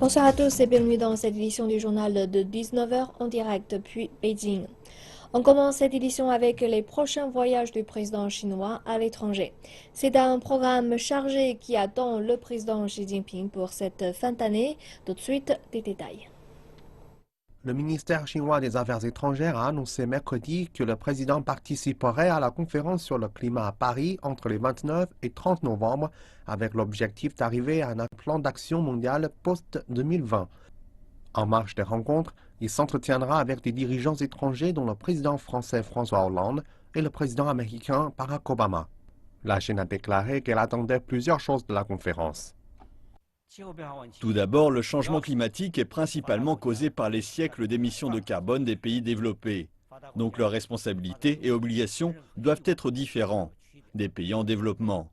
Bonsoir à tous et bienvenue dans cette édition du journal de 19 heures en direct depuis Beijing. On commence cette édition avec les prochains voyages du président chinois à l'étranger. C'est un programme chargé qui attend le président Xi Jinping pour cette fin d'année. Tout de suite, des détails. Le ministère chinois des Affaires étrangères a annoncé mercredi que le président participerait à la conférence sur le climat à Paris entre les 29 et 30 novembre avec l'objectif d'arriver à un plan d'action mondial post-2020. En marge des rencontres, il s'entretiendra avec des dirigeants étrangers dont le président français François Hollande et le président américain Barack Obama. La Chine a déclaré qu'elle attendait plusieurs choses de la conférence. Tout d'abord, le changement climatique est principalement causé par les siècles d'émissions de carbone des pays développés. Donc leurs responsabilités et obligations doivent être différentes des pays en développement.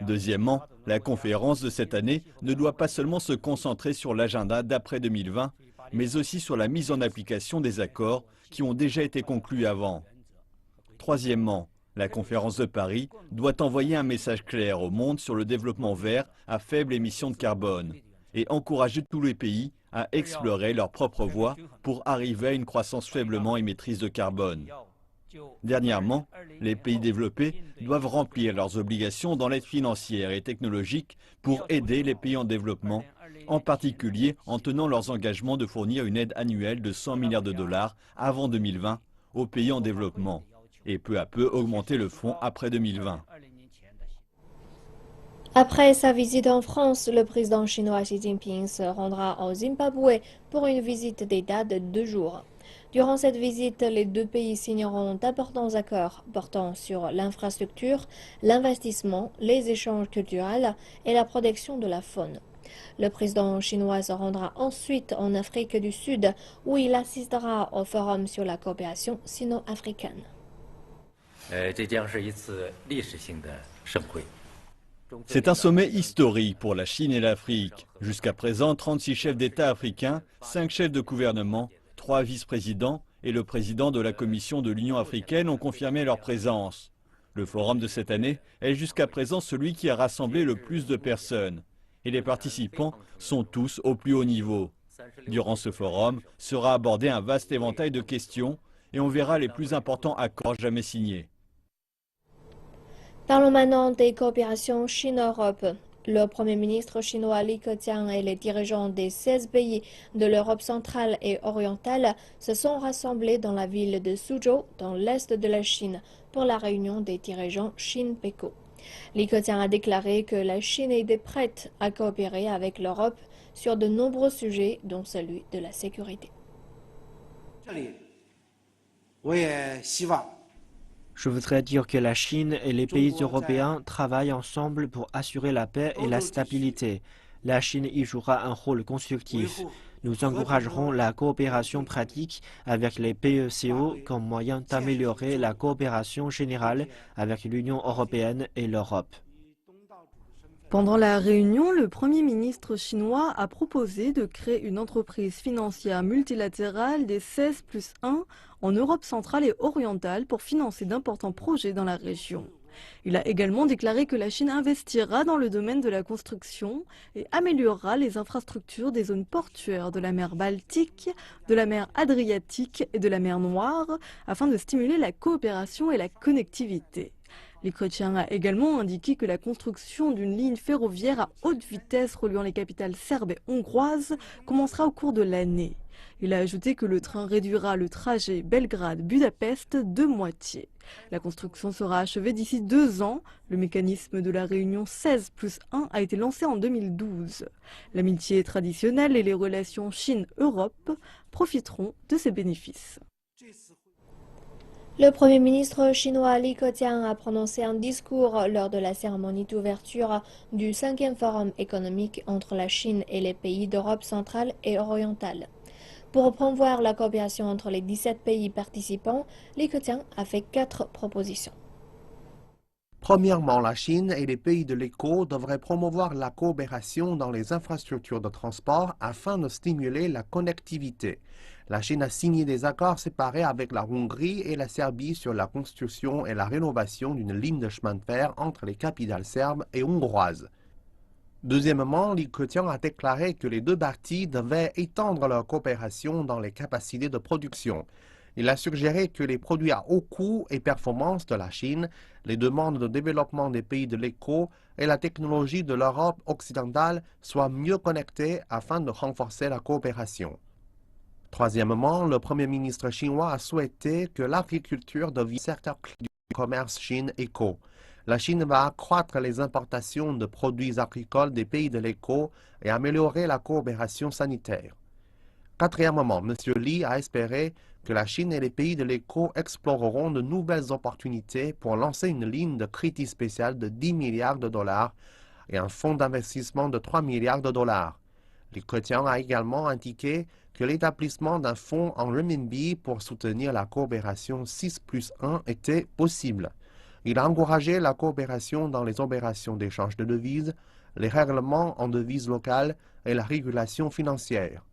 Deuxièmement, la conférence de cette année ne doit pas seulement se concentrer sur l'agenda d'après 2020, mais aussi sur la mise en application des accords qui ont déjà été conclus avant. Troisièmement, la conférence de Paris doit envoyer un message clair au monde sur le développement vert à faible émission de carbone et encourager tous les pays à explorer leur propre voie pour arriver à une croissance faiblement émettrice de carbone. Dernièrement, les pays développés doivent remplir leurs obligations dans l'aide financière et technologique pour aider les pays en développement, en particulier en tenant leurs engagements de fournir une aide annuelle de 100 milliards de dollars avant 2020 aux pays en développement et peu à peu augmenter le fonds après 2020. Après sa visite en France, le président chinois Xi Jinping se rendra au Zimbabwe pour une visite d'État de 2 jours. Durant cette visite, les deux pays signeront d'importants accords portant sur l'infrastructure, l'investissement, les échanges culturels et la protection de la faune. Le président chinois se rendra ensuite en Afrique du Sud, où il assistera au forum sur la coopération sino-africaine. C'est un sommet historique pour la Chine et l'Afrique. Jusqu'à présent, 36 chefs d'État africains, 5 chefs de gouvernement, 3 vice-présidents et le président de la Commission de l'Union africaine ont confirmé leur présence. Le forum de cette année est jusqu'à présent celui qui a rassemblé le plus de personnes. Et les participants sont tous au plus haut niveau. Durant ce forum sera abordé un vaste éventail de questions et on verra les plus importants accords jamais signés. Parlons maintenant des coopérations Chine-Europe. Le Premier ministre chinois Li Keqiang et les dirigeants des 16 pays de l'Europe centrale et orientale se sont rassemblés dans la ville de Suzhou, dans l'est de la Chine, pour la réunion des dirigeants Chine-PECO. Li Keqiang a déclaré que la Chine était prête à coopérer avec l'Europe sur de nombreux sujets, dont celui de la sécurité. Je voudrais dire que la Chine et les pays européens travaillent ensemble pour assurer la paix et la stabilité. La Chine y jouera un rôle constructif. Nous encouragerons la coopération pratique avec les PECO comme moyen d'améliorer la coopération générale avec l'Union européenne et l'Europe. Pendant la réunion, le Premier ministre chinois a proposé de créer une entreprise financière multilatérale des 16+1 en Europe centrale et orientale pour financer d'importants projets dans la région. Il a également déclaré que la Chine investira dans le domaine de la construction et améliorera les infrastructures des zones portuaires de la mer Baltique, de la mer Adriatique et de la mer Noire afin de stimuler la coopération et la connectivité. Li Keqiang a également indiqué que la construction d'une ligne ferroviaire à haute vitesse reliant les capitales serbes et hongroises commencera au cours de l'année. Il a ajouté que le train réduira le trajet Belgrade-Budapest de moitié. La construction sera achevée d'ici 2 ans. Le mécanisme de la réunion 16+1 a été lancé en 2012. L'amitié traditionnelle et les relations Chine-Europe profiteront de ces bénéfices. Le Premier ministre chinois Li Keqiang a prononcé un discours lors de la cérémonie d'ouverture du 5e forum économique entre la Chine et les pays d'Europe centrale et orientale. Pour promouvoir la coopération entre les 17 pays participants, Li Keqiang a fait 4 propositions. Premièrement, la Chine et les pays de l'ECO devraient promouvoir la coopération dans les infrastructures de transport afin de stimuler la connectivité. La Chine a signé des accords séparés avec la Hongrie et la Serbie sur la construction et la rénovation d'une ligne de chemin de fer entre les capitales serbes et hongroises. Deuxièmement, Li Keqiang a déclaré que les deux parties devaient étendre leur coopération dans les capacités de production. Il a suggéré que les produits à haut coût et performance de la Chine, les demandes de développement des pays de l'éco et la technologie de l'Europe occidentale soient mieux connectés afin de renforcer la coopération. Troisièmement, le Premier ministre chinois a souhaité que l'agriculture devienne un secteur clé du commerce Chine-Éco. La Chine va accroître les importations de produits agricoles des pays de l'éco et améliorer la coopération sanitaire. Quatrièmement, M. Li a espéré que la Chine et les pays de l'éco exploreront de nouvelles opportunités pour lancer une ligne de crédit spécial de 10 milliards de dollars et un fonds d'investissement de 3 milliards de dollars. Li Keqiang a également indiqué que l'établissement d'un fonds en renminbi pour soutenir la coopération 6+1 était possible. Il a encouragé la coopération dans les opérations d'échange de devises, les règlements en devises locales et la régulation financière.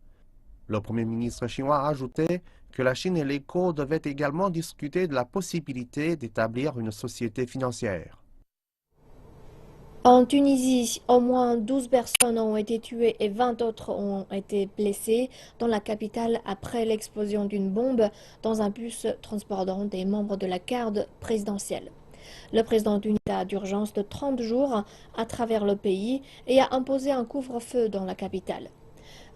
Le Premier ministre chinois a ajouté que la Chine et l'éco devaient également discuter de la possibilité d'établir une société financière. En Tunisie, au moins 12 personnes ont été tuées et 20 autres ont été blessées dans la capitale après l'explosion d'une bombe dans un bus transportant des membres de la garde présidentielle. Le président d'une état d'urgence de 30 jours à travers le pays et a imposé un couvre-feu dans la capitale.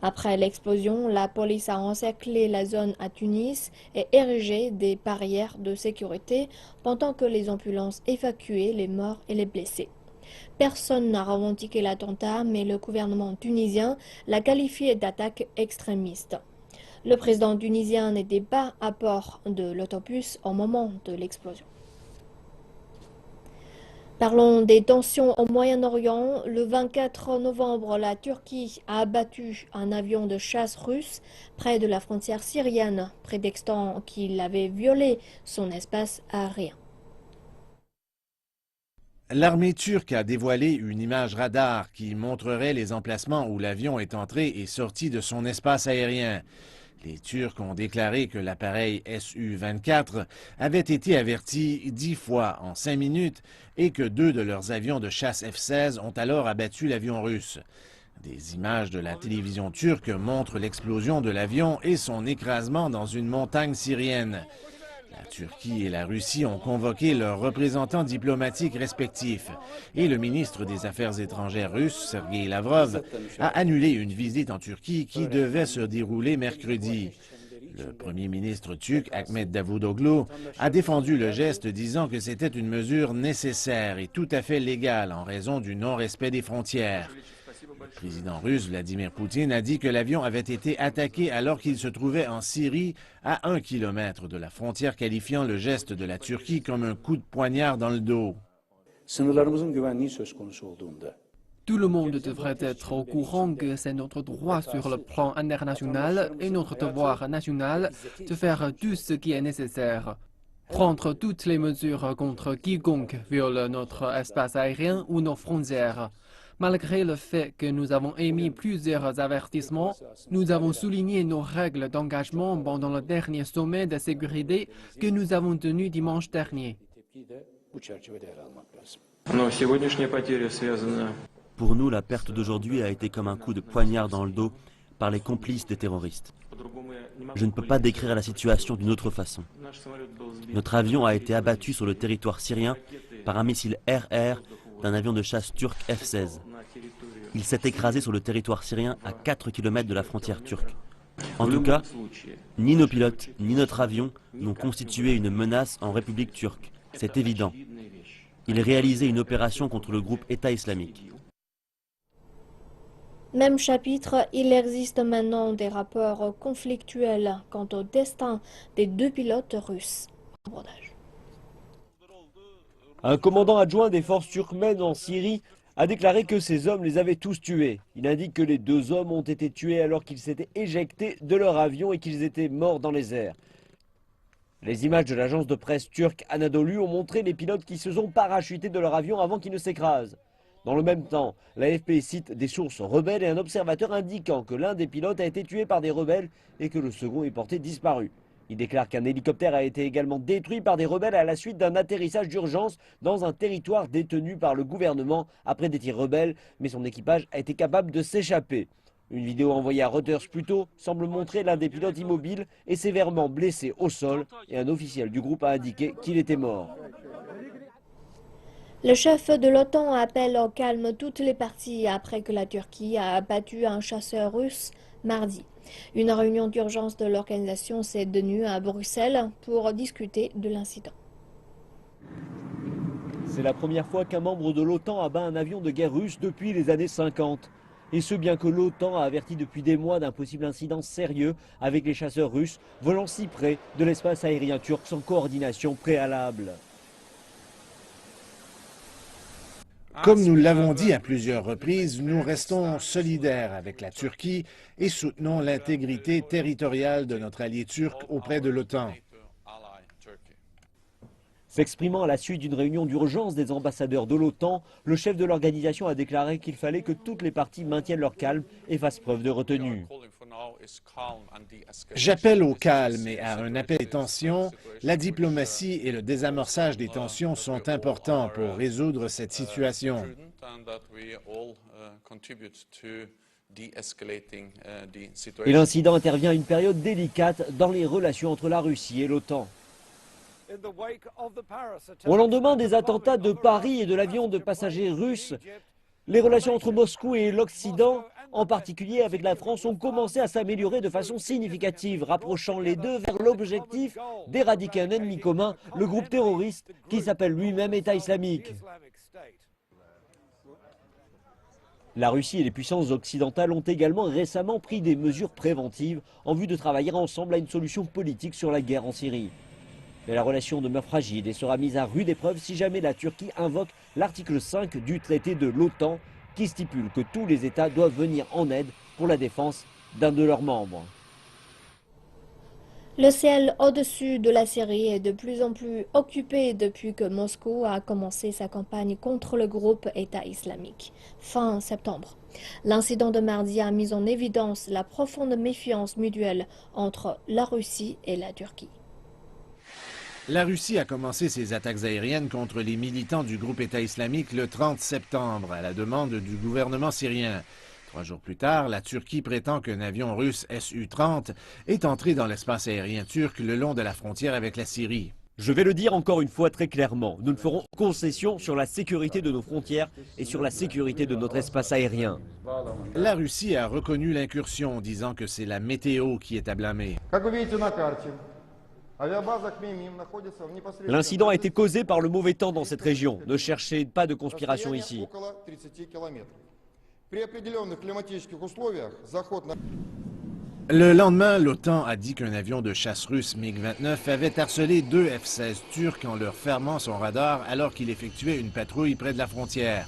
Après l'explosion, la police a encerclé la zone à Tunis et érigé des barrières de sécurité pendant que les ambulances évacuaient les morts et les blessés. Personne n'a revendiqué l'attentat, mais le gouvernement tunisien l'a qualifié d'attaque extrémiste. Le président tunisien n'était pas à bord de l'autobus au moment de l'explosion. Parlons des tensions au Moyen-Orient. Le 24 novembre, la Turquie a abattu un avion de chasse russe près de la frontière syrienne, prétextant qu'il avait violé son espace aérien. L'armée turque a dévoilé une image radar qui montrerait les emplacements où l'avion est entré et sorti de son espace aérien. Les Turcs ont déclaré que l'appareil Su-24 avait été averti 10 fois en 5 minutes et que 2 de leurs avions de chasse F-16 ont alors abattu l'avion russe. Des images de la télévision turque montrent l'explosion de l'avion et son écrasement dans une montagne syrienne. La Turquie et la Russie ont convoqué leurs représentants diplomatiques respectifs et le ministre des Affaires étrangères russe, Sergei Lavrov, a annulé une visite en Turquie qui devait se dérouler mercredi. Le premier ministre turc, Ahmet Davutoglu, a défendu le geste disant que c'était une mesure nécessaire et tout à fait légale en raison du non-respect des frontières. Le président russe Vladimir Poutine a dit que l'avion avait été attaqué alors qu'il se trouvait en Syrie, à 1 kilomètre de la frontière, qualifiant le geste de la Turquie comme un coup de poignard dans le dos. Tout le monde devrait être au courant que c'est notre droit sur le plan international et notre devoir national de faire tout ce qui est nécessaire. Prendre toutes les mesures contre quiconque viole notre espace aérien ou nos frontières. Malgré le fait que nous avons émis plusieurs avertissements, nous avons souligné nos règles d'engagement pendant le dernier sommet de sécurité que nous avons tenu dimanche dernier. Pour nous, la perte d'aujourd'hui a été comme un coup de poignard dans le dos par les complices des terroristes. Je ne peux pas décrire la situation d'une autre façon. Notre avion a été abattu sur le territoire syrien par un missile RR d'un avion de chasse turc F-16. Il s'est écrasé sur le territoire syrien à 4 km de la frontière turque. En tout cas, ni nos pilotes, ni notre avion n'ont constitué une menace en République turque. C'est évident. Ils réalisaient une opération contre le groupe État islamique. Même chapitre, il existe maintenant des rapports conflictuels quant au destin des 2 pilotes russes. Un commandant adjoint des forces turkmènes en Syrie a déclaré que ces hommes les avaient tous tués. Il indique que les 2 hommes ont été tués alors qu'ils s'étaient éjectés de leur avion et qu'ils étaient morts dans les airs. Les images de l'agence de presse turque Anadolu ont montré les pilotes qui se sont parachutés de leur avion avant qu'il ne s'écrase. Dans le même temps, l'AFP cite des sources rebelles et un observateur indiquant que l'un des pilotes a été tué par des rebelles et que le second est porté disparu. Il déclare qu'un hélicoptère a été également détruit par des rebelles à la suite d'un atterrissage d'urgence dans un territoire détenu par le gouvernement après des tirs rebelles, mais son équipage a été capable de s'échapper. Une vidéo envoyée à Reuters plus tôt semble montrer l'un des pilotes immobile et sévèrement blessé au sol, et un officiel du groupe a indiqué qu'il était mort. Le chef de l'OTAN appelle au calme toutes les parties après que la Turquie a abattu un chasseur russe mardi. Une réunion d'urgence de l'organisation s'est tenue à Bruxelles pour discuter de l'incident. C'est la première fois qu'un membre de l'OTAN abat un avion de guerre russe depuis les années 50. Et ce bien que l'OTAN a averti depuis des mois d'un possible incident sérieux avec les chasseurs russes volant si près de l'espace aérien turc sans coordination préalable. Comme nous l'avons dit à plusieurs reprises, nous restons solidaires avec la Turquie et soutenons l'intégrité territoriale de notre allié turc auprès de l'OTAN. S'exprimant à la suite d'une réunion d'urgence des ambassadeurs de l'OTAN, le chef de l'organisation a déclaré qu'il fallait que toutes les parties maintiennent leur calme et fassent preuve de retenue. J'appelle au calme et à un appel des tensions. La diplomatie et le désamorçage des tensions sont importants pour résoudre cette situation. Et l'incident intervient à une période délicate dans les relations entre la Russie et l'OTAN. Au lendemain des attentats de Paris et de l'avion de passagers russe, les relations entre Moscou et l'Occident, en particulier avec la France, ont commencé à s'améliorer de façon significative, rapprochant les deux vers l'objectif d'éradiquer un ennemi commun, le groupe terroriste qui s'appelle lui-même État islamique. La Russie et les puissances occidentales ont également récemment pris des mesures préventives en vue de travailler ensemble à une solution politique sur la guerre en Syrie. Mais la relation demeure fragile et sera mise à rude épreuve si jamais la Turquie invoque l'article 5 du traité de l'OTAN qui stipule que tous les États doivent venir en aide pour la défense d'un de leurs membres. Le ciel au-dessus de la Syrie est de plus en plus occupé depuis que Moscou a commencé sa campagne contre le groupe État islamique, fin septembre. L'incident de mardi a mis en évidence la profonde méfiance mutuelle entre la Russie et la Turquie. La Russie a commencé ses attaques aériennes contre les militants du groupe État islamique le 30 septembre, à la demande du gouvernement syrien. 3 jours plus tard, la Turquie prétend qu'un avion russe Su-30 est entré dans l'espace aérien turc le long de la frontière avec la Syrie. Je vais le dire encore une fois très clairement, nous ne ferons concession sur la sécurité de nos frontières et sur la sécurité de notre espace aérien. La Russie a reconnu l'incursion, disant que c'est la météo qui est à blâmer. L'incident a été causé par le mauvais temps dans cette région. Ne cherchez pas de conspiration ici. Le lendemain, l'OTAN a dit qu'un avion de chasse russe MiG-29 avait harcelé 2 F-16 turcs en leur fermant son radar alors qu'il effectuait une patrouille près de la frontière.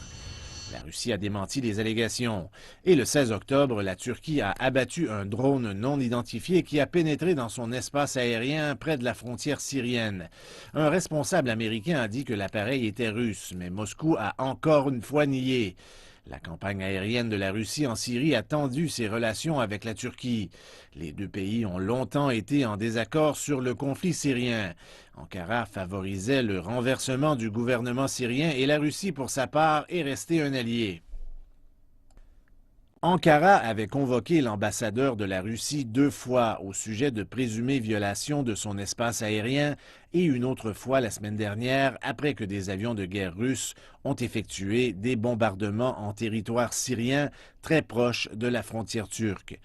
La Russie a démenti les allégations. Et le 16 octobre, la Turquie a abattu un drone non identifié qui a pénétré dans son espace aérien près de la frontière syrienne. Un responsable américain a dit que l'appareil était russe, mais Moscou a encore une fois nié. La campagne aérienne de la Russie en Syrie a tendu ses relations avec la Turquie. Les deux pays ont longtemps été en désaccord sur le conflit syrien. Ankara favorisait le renversement du gouvernement syrien et la Russie, pour sa part, est restée un allié. Ankara avait convoqué l'ambassadeur de la Russie 2 fois au sujet de présumées violations de son espace aérien et une autre fois la semaine dernière après que des avions de guerre russes ont effectué des bombardements en territoire syrien très proche de la frontière turque.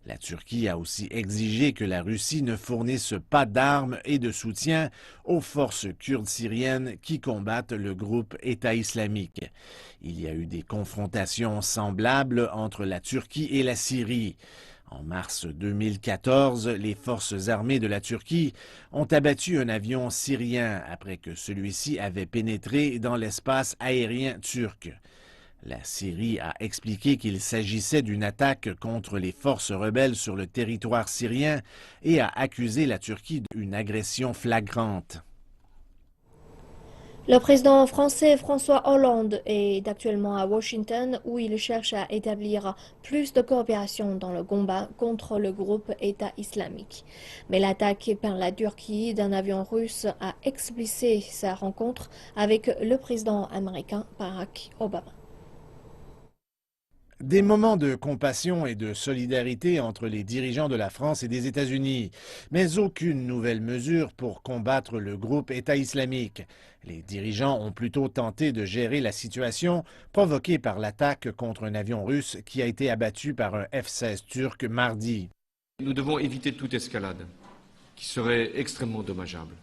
La Turquie a aussi exigé que la Russie ne fournisse pas d'armes et de soutien aux forces kurdes syriennes qui combattent le groupe État islamique. Il y a eu des confrontations semblables entre la Turquie et la Syrie. En mars 2014, les forces armées de la Turquie ont abattu un avion syrien après que celui-ci avait pénétré dans l'espace aérien turc. La Syrie a expliqué qu'il s'agissait d'une attaque contre les forces rebelles sur le territoire syrien et a accusé la Turquie d'une agression flagrante. Le président français François Hollande est actuellement à Washington où il cherche à établir plus de coopération dans le combat contre le groupe État islamique. Mais l'attaque par la Turquie d'un avion russe a explicité sa rencontre avec le président américain Barack Obama. Des moments de compassion et de solidarité entre les dirigeants de la France et des États-Unis, mais aucune nouvelle mesure pour combattre le groupe État islamique. Les dirigeants ont plutôt tenté de gérer la situation provoquée par l'attaque contre un avion russe qui a été abattu par un F-16 turc mardi. Nous devons éviter toute escalade, qui serait extrêmement dommageable,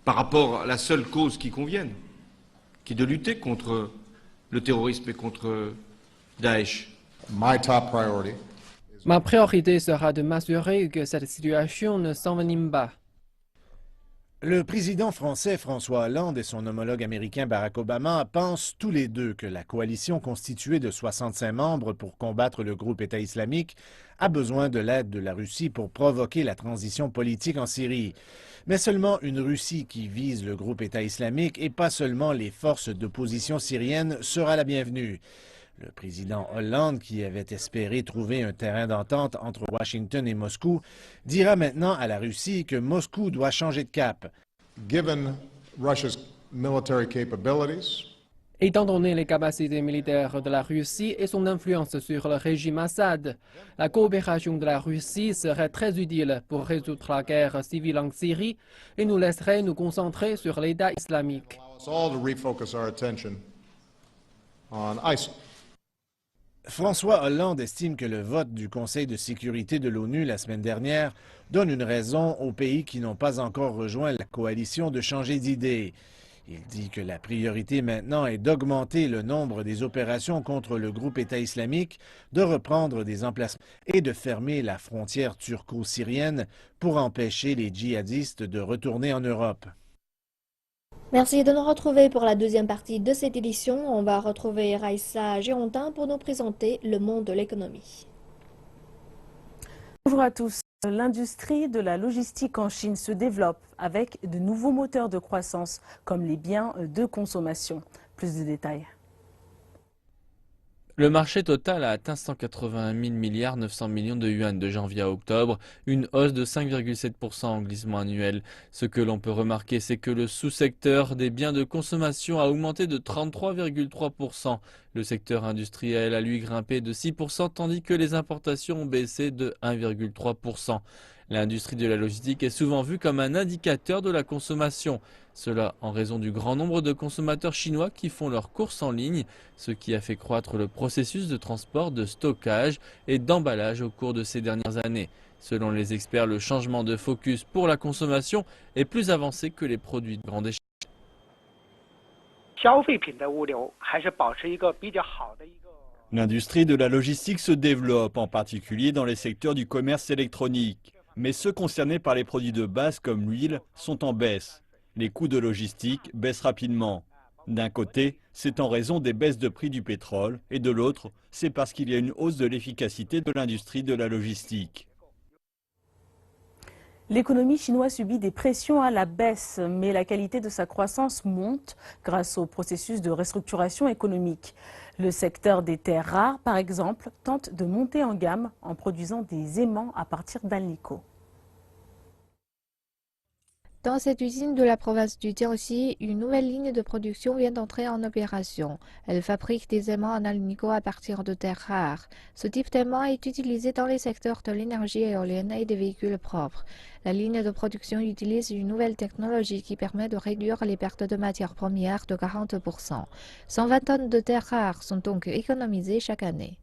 par rapport à la seule cause qui convienne, qui est de lutter contre le terrorisme et contre Daesh. Ma priorité sera de m'assurer que cette situation ne s'envenime pas. Le président français François Hollande et son homologue américain Barack Obama pensent tous les deux que la coalition constituée de 65 membres pour combattre le groupe État islamique a besoin de l'aide de la Russie pour provoquer la transition politique en Syrie. Mais seulement une Russie qui vise le groupe État islamique et pas seulement les forces d'opposition syriennes sera la bienvenue. Le président Hollande, qui avait espéré trouver un terrain d'entente entre Washington et Moscou, dira maintenant à la Russie que Moscou doit changer de cap. Étant donné les capacités militaires de la Russie et son influence sur le régime Assad, la coopération de la Russie serait très utile pour résoudre la guerre civile en Syrie et nous laisserait nous concentrer sur l'État islamique. François Hollande estime que le vote du Conseil de sécurité de l'ONU la semaine dernière donne une raison aux pays qui n'ont pas encore rejoint la coalition de changer d'idée. Il dit que la priorité maintenant est d'augmenter le nombre des opérations contre le groupe État islamique, de reprendre des emplacements et de fermer la frontière turco-syrienne pour empêcher les djihadistes de retourner en Europe. Merci de nous retrouver pour la deuxième partie de cette édition. On va retrouver Raïssa Gérontin pour nous présenter le monde de l'économie. Bonjour à tous. L'industrie de la logistique en Chine se développe avec de nouveaux moteurs de croissance comme les biens de consommation. Plus de détails. Le marché total a atteint 181 000 milliards 900 millions de yuan de janvier à octobre, une hausse de 5,7% en glissement annuel. Ce que l'on peut remarquer, c'est que le sous-secteur des biens de consommation a augmenté de 33,3%. Le secteur industriel a lui grimpé de 6%, tandis que les importations ont baissé de 1,3%. L'industrie de la logistique est souvent vue comme un indicateur de la consommation. Cela en raison du grand nombre de consommateurs chinois qui font leurs courses en ligne, ce qui a fait croître le processus de transport, de stockage et d'emballage au cours de ces dernières années. Selon les experts, le changement de focus pour la consommation est plus avancé que les produits de grande échelle. L'industrie de la logistique se développe, en particulier dans les secteurs du commerce électronique. Mais ceux concernés par les produits de base comme l'huile sont en baisse. Les coûts de logistique baissent rapidement. D'un côté, c'est en raison des baisses de prix du pétrole et de l'autre, c'est parce qu'il y a une hausse de l'efficacité de l'industrie de la logistique. L'économie chinoise subit des pressions à la baisse, mais la qualité de sa croissance monte grâce au processus de restructuration économique. Le secteur des terres rares, par exemple, tente de monter en gamme en produisant des aimants à partir d'alnico. Dans cette usine de la province du Jiangxi, une nouvelle ligne de production vient d'entrer en opération. Elle fabrique des aimants en alnico à partir de terres rares. Ce type d'aimant est utilisé dans les secteurs de l'énergie éolienne et des véhicules propres. La ligne de production utilise une nouvelle technologie qui permet de réduire les pertes de matières premières de 40%. 120 tonnes de terres rares sont donc économisées chaque année.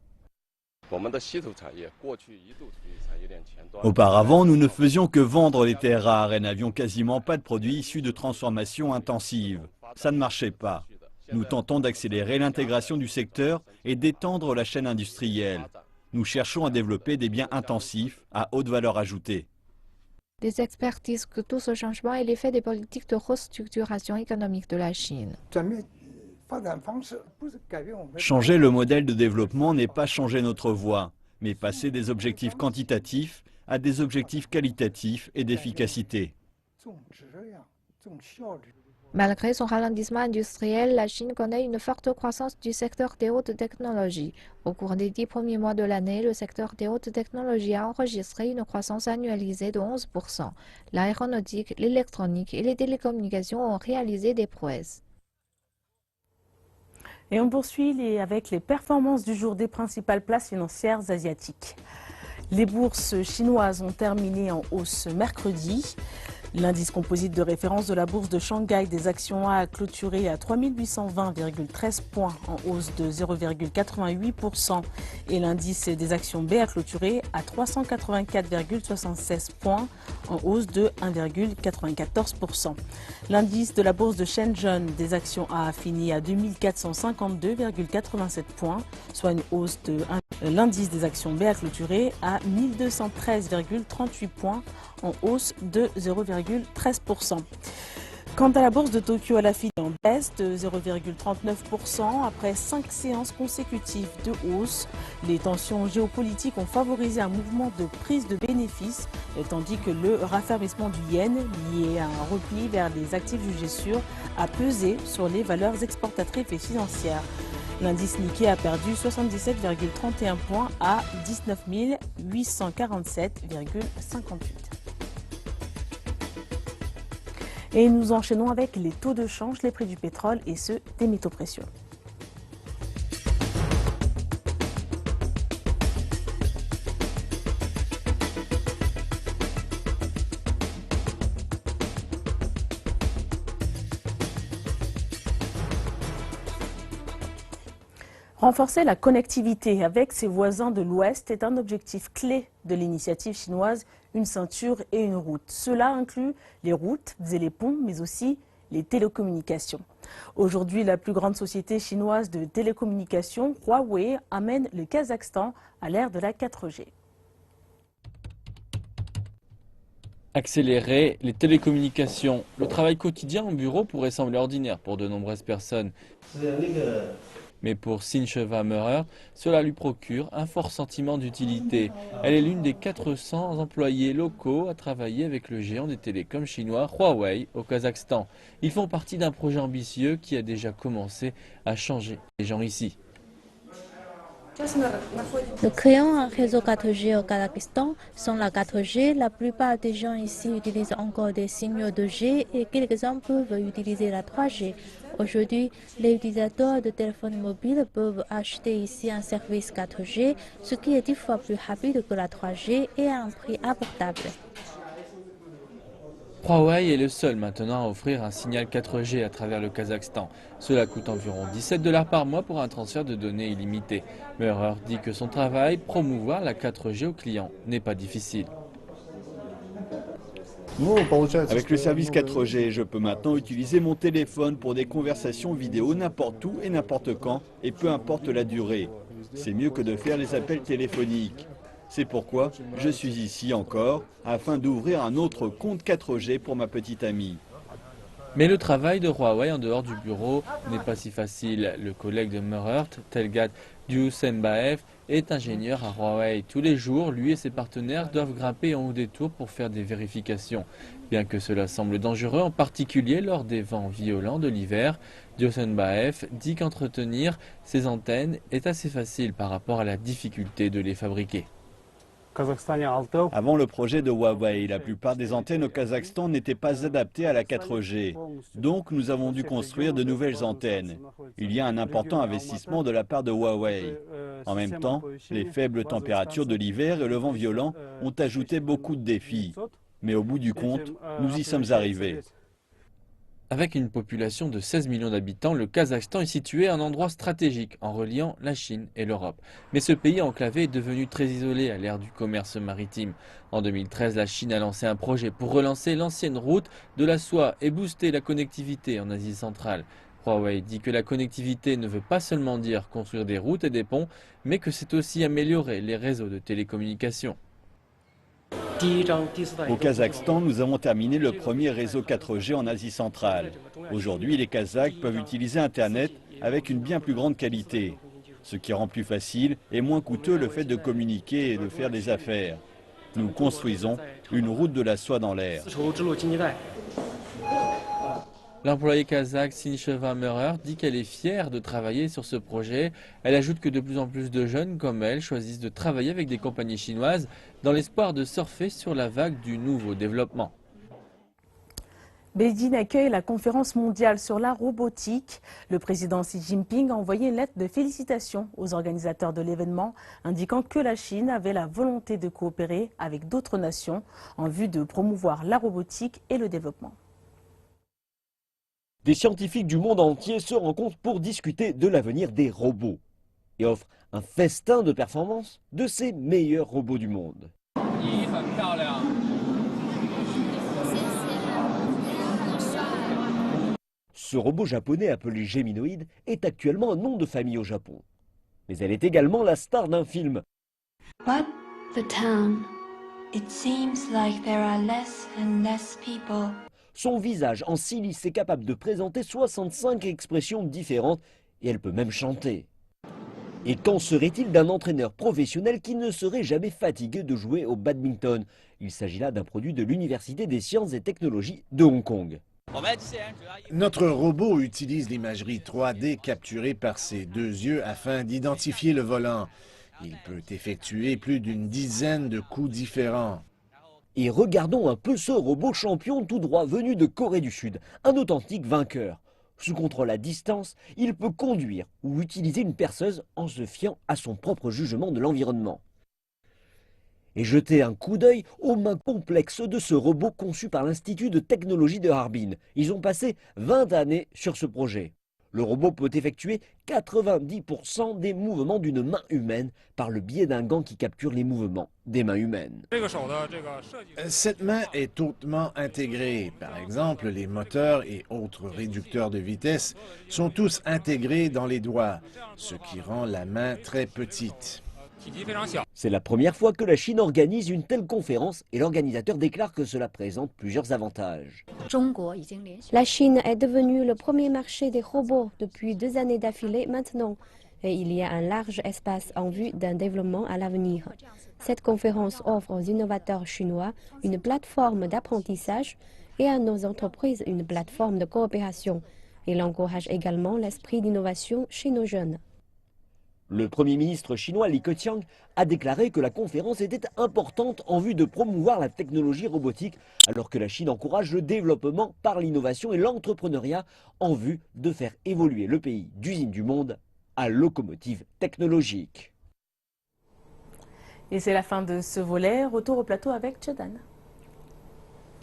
Auparavant, nous ne faisions que vendre les terres rares et n'avions quasiment pas de produits issus de transformation intensive. Ça ne marchait pas. Nous tentons d'accélérer l'intégration du secteur et d'étendre la chaîne industrielle. Nous cherchons à développer des biens intensifs à haute valeur ajoutée. Des experts disent que tout ce changement est l'effet des politiques de restructuration économique de la Chine. Changer le modèle de développement n'est pas changer notre voie, mais passer des objectifs quantitatifs à des objectifs qualitatifs et d'efficacité. Malgré son ralentissement industriel, la Chine connaît une forte croissance du secteur des hautes technologies. Au cours des 10 premiers mois de l'année, le secteur des hautes technologies a enregistré une croissance annualisée de 11%. L'aéronautique, l'électronique et les télécommunications ont réalisé des prouesses. Et on poursuit avec les performances du jour des principales places financières asiatiques. Les bourses chinoises ont terminé en hausse mercredi. L'indice composite de référence de la bourse de Shanghai des actions A a clôturé à 3820,13 points en hausse de 0,88% et l'indice des actions B a clôturé à 384,76 points en hausse de 1,94%. L'indice de la bourse de Shenzhen des actions A a fini à 2452,87 points, soit une hausse de 1. L'indice des actions B a clôturé à 1213,38 points en hausse de 0,13%. Quant à la bourse de Tokyo, elle a fini en baisse de 0,39% après 5 séances consécutives de hausse. Les tensions géopolitiques ont favorisé un mouvement de prise de bénéfices, tandis que le raffermissement du yen, lié à un repli vers les actifs jugés sûrs, a pesé sur les valeurs exportatrices et financières. L'indice Nikkei a perdu 77,31 points à 19 847,58. Et nous enchaînons avec les taux de change, les prix du pétrole et ceux des métaux précieux. Renforcer la connectivité avec ses voisins de l'Ouest est un objectif clé de l'initiative chinoise Une ceinture et une route. Cela inclut les routes et les ponts, mais aussi les télécommunications. Aujourd'hui, la plus grande société chinoise de télécommunications, Huawei, amène le Kazakhstan à l'ère de la 4G. Accélérer les télécommunications. Le travail quotidien au bureau pourrait sembler ordinaire pour de nombreuses personnes. Mais pour Sincheva Meurer, cela lui procure un fort sentiment d'utilité. Elle est l'une des 400 employés locaux à travailler avec le géant des télécoms chinois Huawei au Kazakhstan. Ils font partie d'un projet ambitieux qui a déjà commencé à changer les gens ici. Nous créons un réseau 4G au Kazakhstan. Sans la 4G, la plupart des gens ici utilisent encore des signaux 2G et quelques-uns peuvent utiliser la 3G. Aujourd'hui, les utilisateurs de téléphones mobiles peuvent acheter ici un service 4G, ce qui est 10 fois plus rapide que la 3G et à un prix abordable. Huawei est le seul maintenant à offrir un signal 4G à travers le Kazakhstan. Cela coûte environ 17 $ par mois pour un transfert de données illimité. Meurer dit que son travail, promouvoir la 4G aux clients, n'est pas difficile. Avec le service 4G, je peux maintenant utiliser mon téléphone pour des conversations vidéo n'importe où et n'importe quand, et peu importe la durée. C'est mieux que de faire les appels téléphoniques. C'est pourquoi je suis ici encore, afin d'ouvrir un autre compte 4G pour ma petite amie. Mais le travail de Huawei en dehors du bureau n'est pas si facile. Le collègue de Meurer, Telgat Dusenbaev, est ingénieur à Huawei. Tous les jours, lui et ses partenaires doivent grimper en haut des tours pour faire des vérifications. Bien que cela semble dangereux, en particulier lors des vents violents de l'hiver, Dusenbaev dit qu'entretenir ces antennes est assez facile par rapport à la difficulté de les fabriquer. Avant le projet de Huawei, la plupart des antennes au Kazakhstan n'étaient pas adaptées à la 4G. Donc nous avons dû construire de nouvelles antennes. Il y a un important investissement de la part de Huawei. En même temps, les faibles températures de l'hiver et le vent violent ont ajouté beaucoup de défis. Mais au bout du compte, nous y sommes arrivés. Avec une population de 16 millions d'habitants, le Kazakhstan est situé à un endroit stratégique en reliant la Chine et l'Europe. Mais ce pays enclavé est devenu très isolé à l'ère du commerce maritime. En 2013, la Chine a lancé un projet pour relancer l'ancienne route de la soie et booster la connectivité en Asie centrale. Huawei dit que la connectivité ne veut pas seulement dire construire des routes et des ponts, mais que c'est aussi améliorer les réseaux de télécommunications. Au Kazakhstan, nous avons terminé le premier réseau 4G en Asie centrale. Aujourd'hui, les Kazakhs peuvent utiliser Internet avec une bien plus grande qualité, ce qui rend plus facile et moins coûteux le fait de communiquer et de faire des affaires. Nous construisons une route de la soie dans l'air. L'employée kazakh Sincheva Meurer dit qu'elle est fière de travailler sur ce projet. Elle ajoute que de plus en plus de jeunes comme elle choisissent de travailler avec des compagnies chinoises dans l'espoir de surfer sur la vague du nouveau développement. Beijing accueille la conférence mondiale sur la robotique. Le président Xi Jinping a envoyé une lettre de félicitations aux organisateurs de l'événement, indiquant que la Chine avait la volonté de coopérer avec d'autres nations en vue de promouvoir la robotique et le développement. Des scientifiques du monde entier se rencontrent pour discuter de l'avenir des robots et offrent un festin de performance de ces meilleurs robots du monde. Ce robot japonais appelé Geminoid est actuellement un nom de famille au Japon. Mais elle est également la star d'un film. But the town, it seems like there are less and less people. Son visage en silice est capable de présenter 65 expressions différentes et elle peut même chanter. Et qu'en serait-il d'un entraîneur professionnel qui ne serait jamais fatigué de jouer au badminton? Il s'agit là d'un produit de l'Université des sciences et technologies de Hong Kong. Notre robot utilise l'imagerie 3D capturée par ses deux yeux afin d'identifier le volant. Il peut effectuer plus d'une dizaine de coups différents. Et regardons un peu ce robot champion tout droit venu de Corée du Sud, un authentique vainqueur. Sous contrôle à distance, il peut conduire ou utiliser une perceuse en se fiant à son propre jugement de l'environnement. Et jeter un coup d'œil aux mains complexes de ce robot conçu par l'Institut de technologie de Harbin. Ils ont passé 20 années sur ce projet. Le robot peut effectuer 90% des mouvements d'une main humaine par le biais d'un gant qui capture les mouvements des mains humaines. Cette main est hautement intégrée. Par exemple, les moteurs et autres réducteurs de vitesse sont tous intégrés dans les doigts, ce qui rend la main très petite. C'est la première fois que la Chine organise une telle conférence et l'organisateur déclare que cela présente plusieurs avantages. La Chine est devenue le premier marché des robots depuis 2 années d'affilée maintenant et il y a un large espace en vue d'un développement à l'avenir. Cette conférence offre aux innovateurs chinois une plateforme d'apprentissage et à nos entreprises une plateforme de coopération. Il encourage également l'esprit d'innovation chez nos jeunes. Le Premier ministre chinois Li Keqiang a déclaré que la conférence était importante en vue de promouvoir la technologie robotique, alors que la Chine encourage le développement par l'innovation et l'entrepreneuriat en vue de faire évoluer le pays d'usine du monde à locomotive technologique. Et c'est la fin de ce volet. Retour au plateau avec Jordan.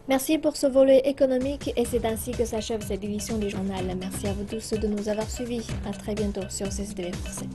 Merci pour ce volet économique et c'est ainsi que s'achève cette édition du journal. Merci à vous tous de nous avoir suivis. À très bientôt sur CCTV Français.